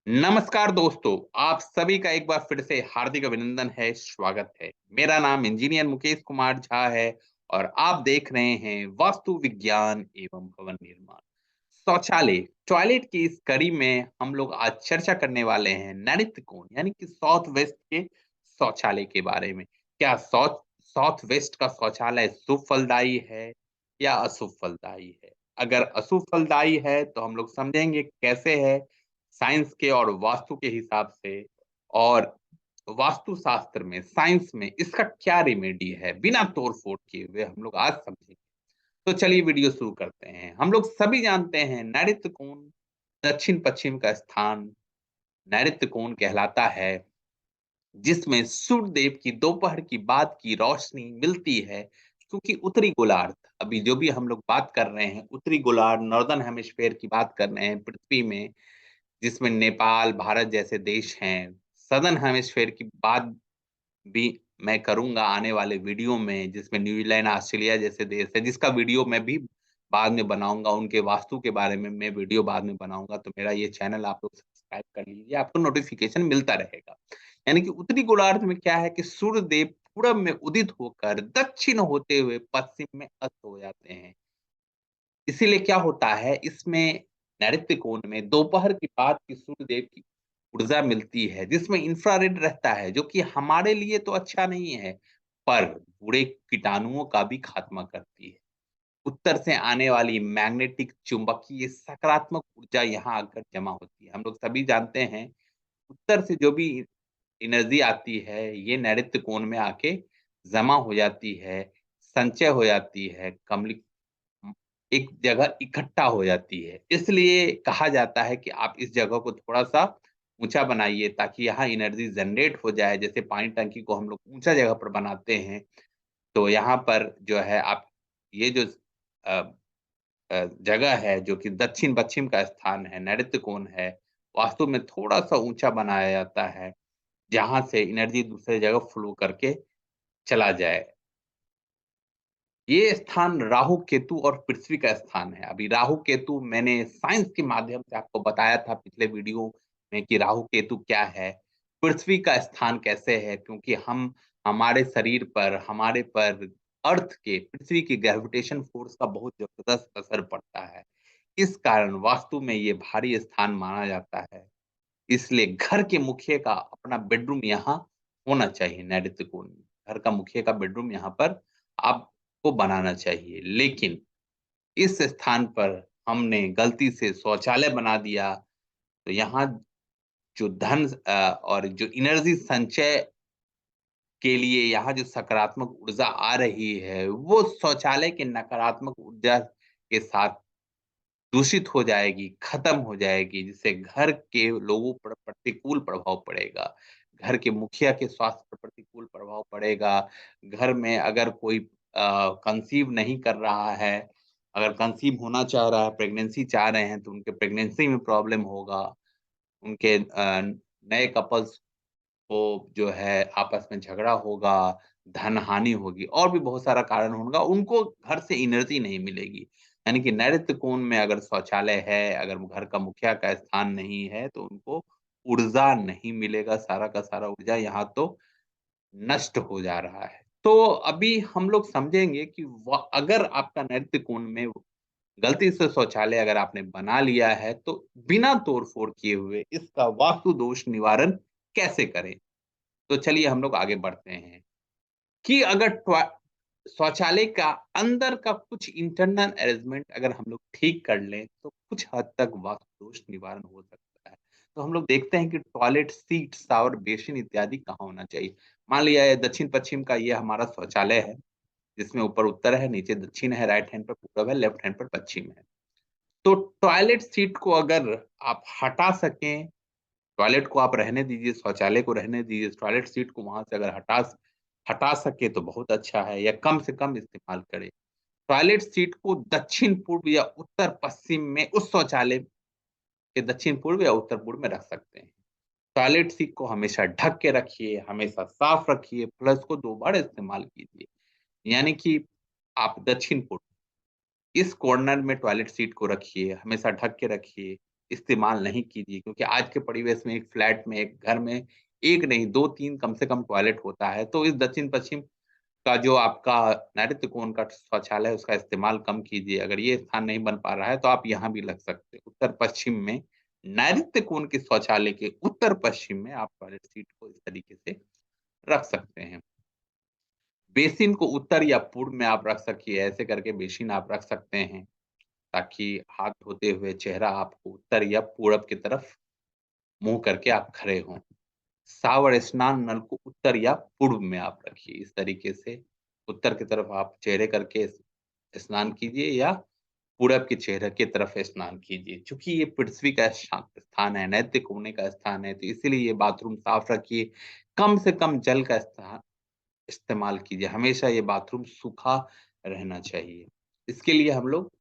नमस्कार दोस्तों, आप सभी का एक बार फिर से हार्दिक अभिनंदन है, स्वागत है। मेरा नाम इंजीनियर मुकेश कुमार झा है और आप देख रहे हैं वास्तु विज्ञान एवं भवन निर्माण। शौचालय, टॉयलेट की इस कड़ी में हम लोग आज चर्चा करने वाले हैं नैऋत्य कोण यानी कि साउथ वेस्ट के शौचालय के बारे में। क्या साउथ वेस्ट का शौचालय शुभ फलदायी है या अशुभ फलदायी है? अगर अशुभ फलदायी है तो हम लोग समझेंगे कैसे है साइंस के और वास्तु के हिसाब से, और वास्तु शास्त्र में, साइंस में इसका क्या रेमेडी है, बिना तोड़-फोड़ किए हुए हम लोग आज समझेंगे। तो चलिए वीडियो शुरू करते हैं। हम लोग सभी जानते हैं नैऋत्य कोण दक्षिण-पश्चिम का स्थान नैऋत्य कोण कहलाता है, जिसमें सूर्य देव की दोपहर की बाद की रोशनी मिलती है, क्योंकि उत्तरी गोलार्ध, अभी जो भी हम लोग बात कर रहे हैं, उत्तरी गोलार्ध, नॉर्दर्न हेमिस्फीयर की बात कर रहे हैं पृथ्वी में, जिसमें नेपाल, भारत जैसे देश हैं। सदर्न हेमिस्फीयर की बात भी मैं करूँगा आने वाले वीडियो में, जिसमें न्यूजीलैंड, ऑस्ट्रेलिया जैसे देश है, जिसका वीडियो मैं भी बाद में बनाऊँगा। उनके वास्तु के बारे में मैं वीडियो बाद में बनाऊँगा, तो मेरा ये चैनल आप लोग सब्सक्राइब कर लीजिए, आपको नोटिफ़िकेशन मिलता रहेगा। यानी कि उत्तरी गोलार्ध में क्या है कि सूर्य देव पूरब में उदित होकर दक्षिण होते हुए पश्चिम में अस्त हो जाते हैं। इसीलिए क्या होता है, इसमें नैऋत्य कोण में दोपहर के बाद की सूर्यदेव की ऊर्जा मिलती है, जिसमें इंफ्रारेड रहता है, जो कि हमारे लिए तो अच्छा नहीं है, पर बुरे कीटाणुओं का भी खात्मा करती है। उत्तर से आने वाली मैग्नेटिक चुंबकीय सकारात्मक ऊर्जा यहाँ आकर जमा होती है। हम लोग सभी जानते हैं, उत्तर से जो भी एनर्जी आती है, ये नैऋत्य कोण में आके जमा हो जाती है, संचय हो जाती है, एक जगह इकट्ठा हो जाती है। इसलिए कहा जाता है कि आप इस जगह को थोड़ा-सा ऊँचा बनाइए, ताकि यहाँ एनर्जी जनरेट हो जाए। जैसे पानी टंकी को हम लोग ऊँचा जगह पर बनाते हैं, तो यहाँ पर जो है आप ये जो अ जगह है, जो कि दक्षिण-पश्चिम का स्थान है, नैऋत्य कोण है, वास्तु में थोड़ा-सा ऊँचा बनाया जाता है, जहाँ से एनर्जी दूसरे जगह फ्लो करके चला जाए। ये स्थान राहु, केतु और पृथ्वी का स्थान है। अभी राहु, केतु मैंने साइंस के माध्यम से आपको बताया था पिछले वीडियो में कि राहु, केतु क्या है। पृथ्वी का स्थान कैसे है, क्योंकि हम हमारे शरीर पर, हमारे पर अर्थ के, पृथ्वी की ग्रेविटेशन फोर्स का बहुत ज़बरदस्त असर पड़ता है। इस कारण वास्तु में ये भारी स्थान माना जाता है। इसलिए घर के मुखिया का अपना बेडरूम यहाँ होना चाहिए नैऋत्य कोण में। घर का मुखिया का बेडरूम यहाँ पर आपको बनाना चाहिए। लेकिन इस स्थान पर हमने गलती से शौचालय बना दिया, तो यहाँ जो और जो एनर्जी संचय के लिए यहाँ जो सकारात्मक ऊर्जा आ रही है, वो शौचालय के नकारात्मक ऊर्जा के साथ दूषित हो जाएगी, खत्म हो जाएगी, जिससे घर के लोगों पर प्रतिकूल प्रभाव पड़ेगा। घर के मुखिया के स्वास्थ्य पर प्रतिकूल प्रभाव पड़ेगा। घर में अगर कोई कंसीव नहीं कर रहा है, अगर कंसीव होना चाह रहा है, प्रेगनेंसी चाह रहे हैं, तो उनके प्रेगनेंसी में प्रॉब्लम होगा। उनके नए कपल्स को जो है आपस में झगड़ा होगा, धन हानि होगी और भी बहुत सारा कारण होगा, उनको घर से एनर्जी नहीं मिलेगी। यानी कि नैऋत्य कोण में अगर शौचालय है, अगर घर का मुखिया का स्थान नहीं है, तो उनको ऊर्जा नहीं मिलेगा, सारा का सारा ऊर्जा यहाँ तो नष्ट हो जा रहा है। तो अभी हम लोग समझेंगे कि व अगर आपका नैऋत्य कोण में गलती से शौचालय अगर आपने बना लिया है, तो बिना तोड़-फोड़ किए हुए इसका वास्तु दोष निवारण कैसे करें? तो चलिए हम लोग आगे बढ़ते हैं कि अगर शौचालय का अंदर का कुछ इंटरनल अरेंजमेंट अगर हम लोग ठीक कर लें, तो कुछ हद तक वास्तु दोष निवारण हो सकता है। तो हम लोग देखते हैं कि टॉयलेट सीट, शावर बेसिन इत्यादि कहाँ होना चाहिए। मान लिया ये दक्षिण-पश्चिम का ये हमारा शौचालय है, जिसमें ऊपर उत्तर है, नीचे दक्षिण है, राइट हैंड पर पूरब है, लेफ्ट हैंड पर पश्चिम है। तो टॉयलेट सीट को अगर आप हटा सकें, टॉयलेट को आप रहने दीजिए, शौचालय को रहने दीजिए, टॉयलेट सीट को वहाँ से अगर हटा सके तो बहुत अच्छा है, या कम से कम इस्तेमाल करें। टॉयलेट सीट को दक्षिण-पूर्व या उत्तर-पश्चिम में उस शौचालय के दक्षिण-पूर्व या उत्तर-पूर्व में रख सकते हैं। टॉयलेट सीट को हमेशा ढक के रखिए, हमेशा साफ रखिए, प्लस को 2 बार इस्तेमाल कीजिए। यानी कि आप दक्षिण-पूर्व इस कॉर्नर में टॉयलेट सीट को रखिए, हमेशा ढक के रखिए। इस्तेमाल नहीं कीजिए, क्योंकि आज के परिवेश में एक फ्लैट में, एक घर में 1 नहीं 2-3 कम से कम टॉयलेट होता है। तो इस दक्षिण-पश्चिम का जो आपका नैऋत्य कोण का शौचालय है, उसका इस्तेमाल कम कीजिए। अगर ये स्थान नहीं बन पा रहा है, तो आप यहाँ भी लग सकते हैं। उत्तर-पश्चिम में नैऋत्य कोण के शौचालय के उत्तर-पश्चिम में आप टॉयलेट सीट को इस तरीके से रख सकते हैं। बेसिन को उत्तर या पूर्व में आप रख सकिए, ऐसे करके बेसिन आप रख सकते हैं, ताकि हाथ धोते हुए चेहरा आपको उत्तर या पूरब की तरफ मुँह करके आप खड़े हों। शावर स्नान नल को उत्तर या पूर्व में आप रखिए। इस तरीके से उत्तर की तरफ आप चेहरे करके स्नान कीजिए या पूरब के चेहरे की तरफ स्नान कीजिए। चूँकि ये पृथ्वी का स्थान है, नैतिक होने का स्थान है, तो इसीलिए ये बाथरूम साफ रखिए। कम से कम जल का इस्तेमाल कीजिए। हमेशा ये बाथरूम सूखा रहना चाहिए। इसके लिए हम लोग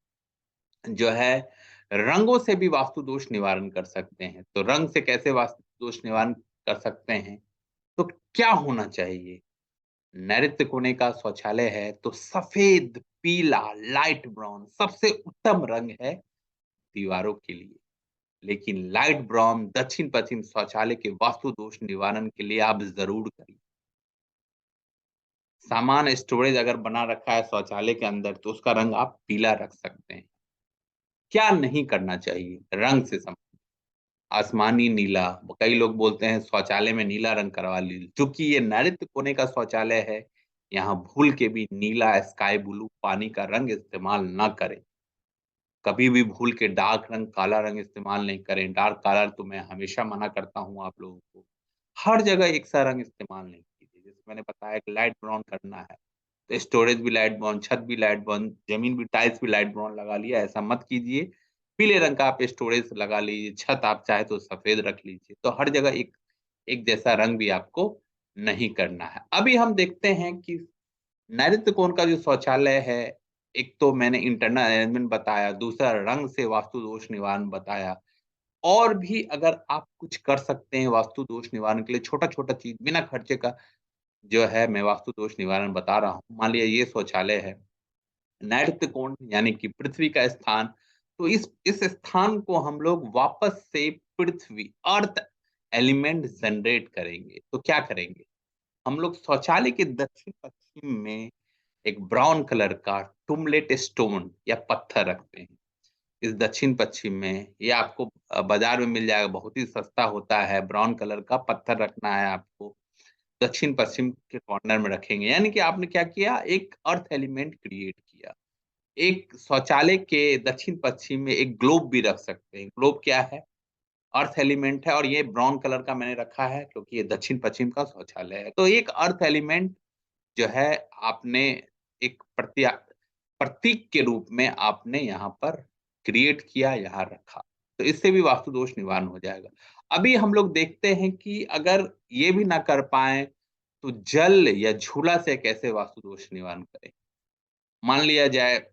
जो है रंगों से भी वास्तु दोष निवारण कर सकते हैं। तो रंग से कैसे वास्तु दोष निवारण कर सकते हैं? तो क्या होना चाहिए? नैऋत्य कोने का शौचालय है तो सफ़ेद, पीला, लाइट ब्राउन सबसे उत्तम रंग है दीवारों के लिए। लेकिन लाइट ब्राउन दक्षिण-पश्चिम शौचालय के वास्तु दोष निवारण के लिए आप ज़रूर करिए। सामान स्टोरेज अगर बना रखा है शौचालय के अंदर तो उसका रंग आप पीला रख सकते हैं। क्या नहीं करना चाहिए? रंग से आसमानी नीला, कई लोग बोलते हैं शौचालय में नीला रंग करवा लीजिए। चूँकि ये नैऋत्य कोने का शौचालय है, यहाँ भूल के भी नीला, स्काई ब्लू पानी का रंग इस्तेमाल ना करें। कभी भी भूल के डार्क रंग, काला रंग इस्तेमाल नहीं करें। डार्क कलर तो मैं हमेशा मना करता हूँ आप लोगों को। हर जगह एक सा रंग इस्तेमाल नहीं कीजिए। जैसे मैंने बताया कि लाइट ब्राउन करना है, तो स्टोरेज भी लाइट ब्राउन, छत भी लाइट ब्राउन, ज़मीन भी टाइल्स भी लाइट ब्राउन लगा लिया, ऐसा मत कीजिए। पीले रंग का आप स्टोरेज लगा लीजिए, छत आप चाहे तो सफ़ेद रख लीजिए। तो हर जगह एक एक जैसा रंग भी आपको नहीं करना है। अभी हम देखते हैं कि नैऋत्य कोण का जो शौचालय है, एक तो मैंने इंटरनल अरेंजमेंट बताया, दूसरा रंग से वास्तु दोष निवारण बताया। और भी अगर आप कुछ कर सकते हैं वास्तु दोष निवारण के लिए, छोटा-छोटा चीज़ बिना खर्चे का जो है मैं वास्तु दोष निवारण बता रहा हूँ। मान लिया ये शौचालय है, नैऋत्य कोण यानी कि पृथ्वी का स्थान, तो इस स्थान को हम लोग वापस से पृथ्वी अर्थ एलिमेंट जनरेट करेंगे। तो क्या करेंगे? हम लोग शौचालय के दक्षिण-पश्चिम में एक ब्राउन कलर का टुम्बलेट स्टोन या पत्थर रखते हैं। इस दक्षिण-पश्चिम में ये आपको बाज़ार में मिल जाएगा, बहुत ही सस्ता होता है, ब्राउन कलर का पत्थर रखना है आपको। दक्षिण-पश्चिम के कॉर्नर में रखेंगे, यानी कि आपने क्या किया, एक अर्थ एलिमेंट क्रिएट किया। एक शौचालय के दक्षिण-पश्चिम में एक ग्लोब भी रख सकते हैं। ग्लोब क्या है? अर्थ एलिमेंट है और ये ब्राउन कलर का मैंने रखा है क्योंकि ये दक्षिण-पश्चिम का शौचालय है। तो एक अर्थ एलिमेंट जो है आपने एक प्रतीक के रूप में आपने यहाँ पर क्रिएट किया, यहाँ रखा। तो इससे भी वास्तु दोष निवारण हो जाएगा। अभी हम लोग देखते हैं कि अगर ये भी ना कर पाएँ, तो जल या झूला से कैसे वास्तु दोष निवारण करें? मान लिया जाए,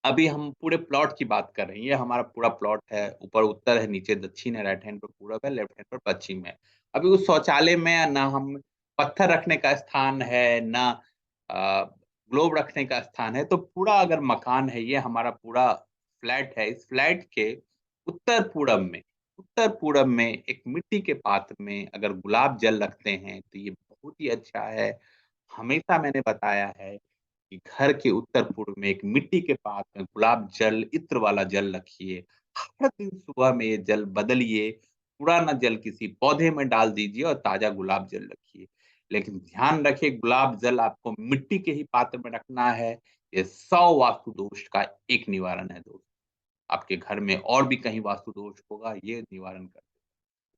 अभी हम पूरे प्लॉट की बात कर रहे हैं। ये हमारा पूरा प्लॉट है, ऊपर उत्तर है, नीचे दक्षिण है, राइट हैंड पे पूरब है, लेफ्ट हैंड पर पश्चिम है। अभी उस शौचालय में ना हम पत्थर रखने का स्थान है, ना अ, ग्लोब रखने का स्थान है, तो पूरा अगर मकान है, ये हमारा पूरा फ्लैट है, इस फ्लैट के उत्तर-पूरब में एक मिट्टी के पात्र में अगर गुलाब जल रखते हैं, तो ये बहुत ही अच्छा है। हमेशा मैंने बताया है कि घर के उत्तर-पूर्व में एक मिट्टी के पात्र में गुलाब जल, इत्र वाला जल रखिए। हर दिन सुबह में ये जल बदलिए, पुराना जल किसी पौधे में डाल दीजिए और ताज़ा गुलाब जल रखिए। लेकिन ध्यान रखिए गुलाब जल आपको मिट्टी के ही पात्र में रखना है। ये 100 वास्तु दोष का एक निवारण है दोस्त। आपके घर में और भी कहीं वास्तु दोष होगा, ये निवारण कर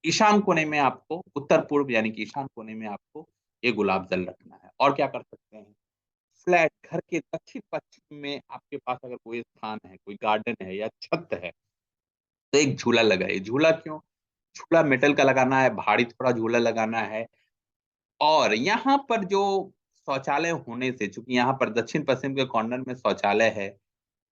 ईशान कोने में आपको उत्तर-पूर्व यानी कि ईशान कोने में आपको ये गुलाब जल रखना है। और क्या कर सकते हैं? फ्लैट घर के दक्षिण-पश्चिम में आपके पास अगर कोई स्थान है, कोई गार्डन है या छत है, तो एक झूला लगाइए। झूला क्यों? झूला मेटल का लगाना है, भारी थोड़ा झूला लगाना है और यहाँ पर जो शौचालय होने से, चूँकि यहाँ पर दक्षिण-पश्चिम के कॉर्नर में शौचालय है,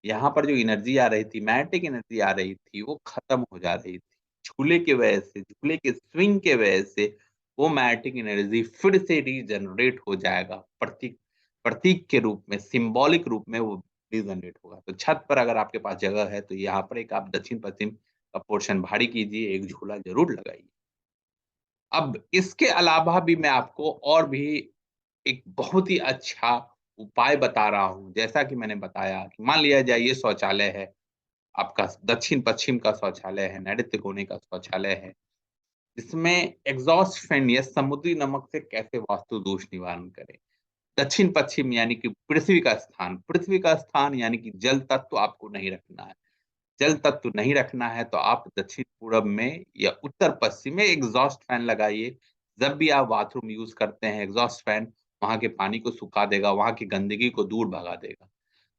यहाँ पर जो एनर्जी आ रही थी, मैग्नेटिक एनर्जी आ रही थी, वो खत्म हो जा रही थी। झूले की वजह से, झूले के स्विंग के वजह से वो मैग्नेटिक एनर्जी फिर से रीजनरेट हो जाएगा। प्रतीक प्रतीक के रूप में, सिम्बॉलिक रूप में वो रीजनरेट होगा। तो छत पर अगर आपके पास जगह है, तो यहाँ पर एक आप दक्षिण-पश्चिम का पोर्शन भारी कीजिए, एक झूला ज़रूर लगाइए। अब इसके अलावा भी मैं आपको और भी एक बहुत ही अच्छा उपाय बता रहा हूँ। जैसा कि मैंने बताया कि मान लिया जाए ये शौचालय है, आपका दक्षिण-पश्चिम का शौचालय है, नैऋत्य कोने का शौचालय है। इसमें एग्ज़ॉस्ट फैन या समुद्री नमक से कैसे वास्तु दोष निवारण करें? दक्षिण-पश्चिम यानी कि पृथ्वी का स्थान यानी कि जल तत्व आपको नहीं रखना है। जल तत्व नहीं रखना है तो आप दक्षिण-पूरब में या उत्तर-पश्चिम में एग्ज़ॉस्ट फैन लगाइए। जब भी आप बाथरूम यूज़ करते हैं एग्ज़ॉस्ट फैन वहाँ के पानी को सुखा देगा, वहाँ की गंदगी को दूर भगा देगा।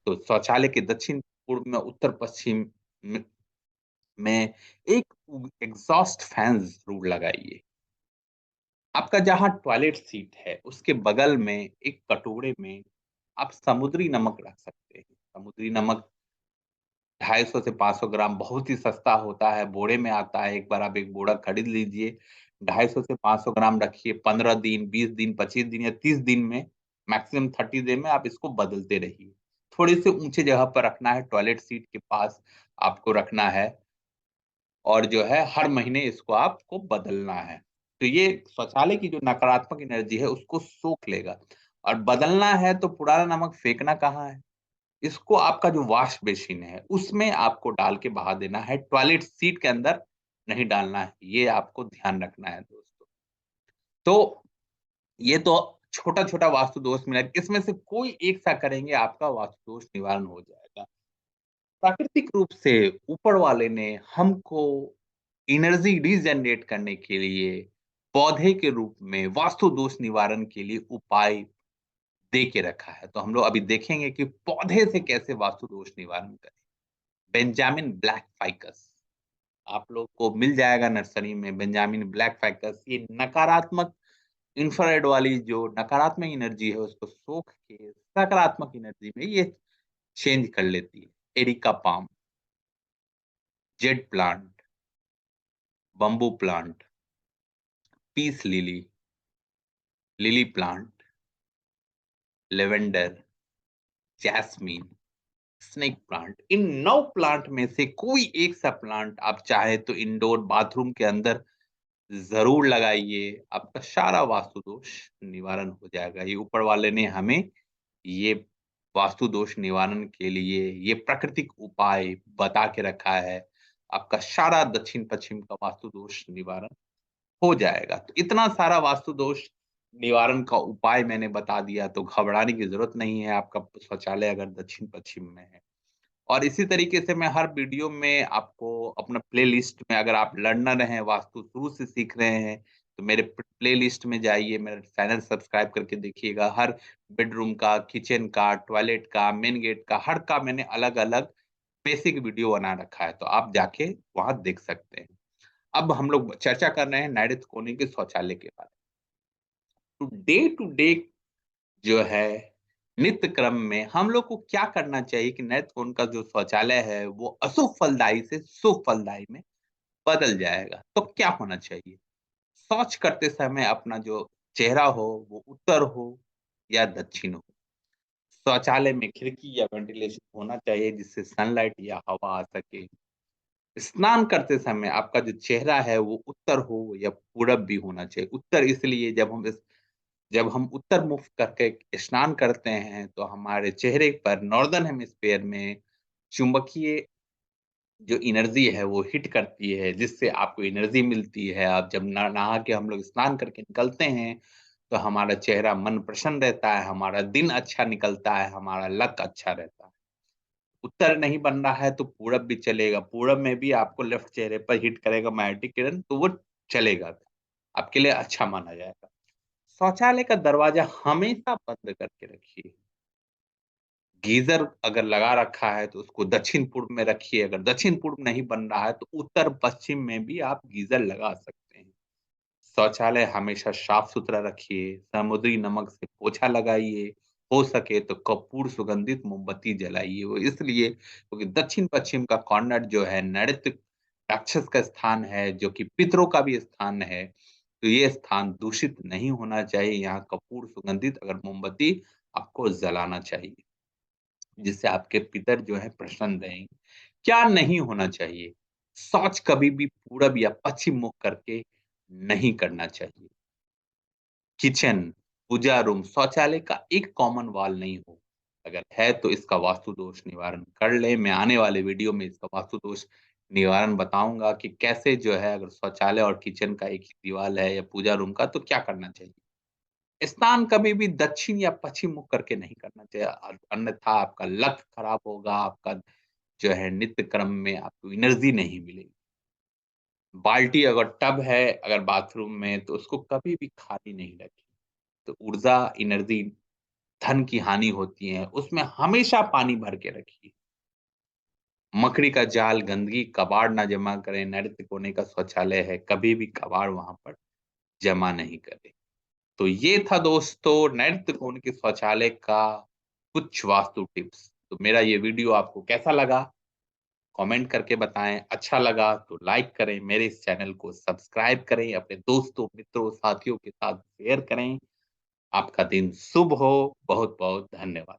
तो शौचालय के दक्षिण-पूर्व में उत्तर-पश्चिम में एक एग्ज़ॉस्ट फैन ज़रूर लगाइए। आपका जहाँ टॉयलेट सीट है, उसके बगल में एक कटोरे में आप समुद्री नमक रख सकते हैं। समुद्री नमक 250 से 500 ग्राम बहुत ही सस्ता होता है, बोरे में आता है, एक बार आप एक बोरा खरीद लीजिए, 250 से 500 ग्राम रखिए, 15 दिन, 20 दिन, 25 दिन या 30 दिन में, मैक्सिमम 30 डे में आप इसको बदलते रहिए। थोड़े-से ऊँचे जगह पर रखना है, टॉयलेट सीट के पास आपको रखना है और जो है हर महीने इसको आपको बदलना है। तो ये शौचालय की जो नकारात्मक एनर्जी है उसको सोख लेगा और बदलना है तो पुराना नमक फेंकना कहाँ है? इसको आपका जो वॉश बेसिन है, उसमें आपको डाल के बहा देना है, टॉयलेट सीट के अंदर नहीं डालना है, ये आपको ध्यान रखना है दोस्तों। तो ये तो छोटा-छोटा वास्तु दोष मिला, इसमें से कोई एक सा करेंगे आपका वास्तु दोष निवारण हो जाएगा। प्राकृतिक रूप से ऊपर वाले ने हमको एनर्जी रीजनरेट करने के लिए पौधे के रूप में वास्तु दोष निवारण के लिए उपाय दे के रखा है। तो हम लोग अभी देखेंगे कि पौधे से कैसे वास्तु दोष निवारण करें। बेंजामिन ब्लैक फाइकस आप लोग को मिल जाएगा नर्सरी में बेंजामिन ब्लैक फाइकस ये नकारात्मक इंफ्रारेड वाली जो नकारात्मक एनर्जी है उसको सोख के सकारात्मक एनर्जी में ये चेंज कर लेती है। Areca palm, jade plant, bamboo plant, peace lily, lily plant, lavender, jasmine, snake plant इन 9 प्लांट में से कोई एक सा प्लांट आप चाहे तो इंडोर बाथरूम के अंदर ज़रूर लगाइए, आपका सारा वास्तु दोष निवारण हो जाएगा। ये ऊपर वाले ने हमें ये वास्तु दोष निवारण के लिए ये प्राकृतिक उपाय बता के रखा है। आपका सारा दक्षिण-पश्चिम का वास्तु दोष निवारण हो जाएगा। तो इतना सारा वास्तु दोष निवारण का उपाय मैंने बता दिया तो घबराने की ज़रूरत नहीं है, आपका शौचालय अगर दक्षिण-पश्चिम में है। और इसी तरीके से मैं हर वीडियो में आपको अपना प्लेलिस्ट में अगर आप लर्नर हैं, वास्तु शुरू से सीख रहे हैं, तो मेरे प्लेलिस्ट में जाइए, मेरा चैनल सब्सक्राइब करके देखिएगा। हर बेडरूम का, किचन का, टॉयलेट का, मेन गेट का, हर का मैंने अलग-अलग बेसिक वीडियो बना रखा है, तो आप जाके वहाँ देख सकते हैं। अब हम लोग चर्चा कर रहे हैं नैऋत्य कोने के शौचालय के बारे में। तो डे टू डे जो है नित्य क्रम में हम लोग को क्या करना चाहिए कि नैत्य कोण का जो शौचालय है वो अशुभ फलदायी से शुभ फलदायी में बदल जाएगा। तो क्या होना चाहिए? शौच करते समय अपना जो चेहरा हो वो उत्तर हो या दक्षिण हो। शौचालय में खिड़की या वेंटिलेशन होना चाहिए जिससे सनलाइट या हवा आ सके। स्नान करते समय आपका जो चेहरा है वो उत्तर हो या पूरब भी होना चाहिए। उत्तर इसलिए जब हम उत्तर मुख करके स्नान करते हैं, तो हमारे चेहरे पर नॉर्दर्न हेमिस्फीयर में चुंबकीय जो एनर्जी है वो हिट करती है, जिससे आपको एनर्जी मिलती है। आप जब नहा के हम लोग स्नान करके निकलते हैं, तो हमारा चेहरा मन प्रसन्न रहता है, हमारा दिन अच्छा निकलता है, हमारा लक अच्छा रहता है। उत्तर नहीं बन रहा है तो पूरब भी चलेगा, पूरब में भी आपको लेफ्ट चेहरे पर हिट करेगा मायाटी किरण, तो वो चलेगा, आपके लिए अच्छा माना जाएगा। शौचालय का दरवाज़ा हमेशा बंद करके रखिए। गीज़र अगर लगा रखा है तो उसको दक्षिण-पूर्व में रखिए, अगर दक्षिण-पूर्व नहीं बन रहा है तो उत्तर-पश्चिम में भी आप गीज़र लगा सकते हैं। शौचालय हमेशा साफ-सुथरा रखिए, समुद्री नमक से पोछा लगाइए, हो सके तो कपूर सुगंधित मोमबत्ती जलाइए। वो इसलिए क्योंकि दक्षिण-पश्चिम का कॉर्नर जो है नैऋत्य राक्षस का स्थान है, जो कि पितरों का भी स्थान है। तो ये स्थान दूषित नहीं होना चाहिए, यहाँ कपूर सुगंधित अगर मोमबत्ती आपको जलाना चाहिए, जिससे आपके पितर जो हैं प्रसन्न रहेंगे। क्या नहीं होना चाहिए? शौच कभी भी पूरब या पश्चिम मुख करके नहीं करना चाहिए। किचन, पूजा रूम, शौचालय का एक कॉमन वॉल नहीं हो। अगर है तो इसका वास्तु दोष निवारण कर लें। मैं आने वाले वीडियो में इसका वास्तु दोष निवारण बताऊँगा कि कैसे जो है अगर शौचालय और किचन का एक ही दीवाल है या पूजा रूम का तो क्या करना चाहिए। स्नान कभी भी दक्षिण या पश्चिम मुख करके नहीं करना चाहिए। अन्यथा आपका लक खराब होगा, आपका जो है नित्य क्रम में आपको एनर्जी नहीं मिलेगी। बाल्टी अगर टब है अगर बाथरूम में तो उसको कभी भी खाली नहीं रखें। तो ऊर्जा, एनर्जी, धन की हानि होती है, उसमें हमेशा पानी भर के रखिए। मकड़ी का जाल, गंदगी, कबाड़ ना जमा करें, नैऋत्य कोने का शौचालय है, कभी भी कबाड़ वहाँ पर जमा नहीं करें। तो ये था दोस्तों नैऋत्य कोण के शौचालय का कुछ वास्तु टिप्स। तो मेरा ये वीडियो आपको कैसा लगा? कमेंट करके बताएँ। अच्छा लगा तो लाइक करें, मेरे इस चैनल को सब्सक्राइब करें, अपने दोस्तों, मित्रों, साथियों के साथ शेयर करें। आपका दिन शुभ हो। बहुत-बहुत धन्यवाद।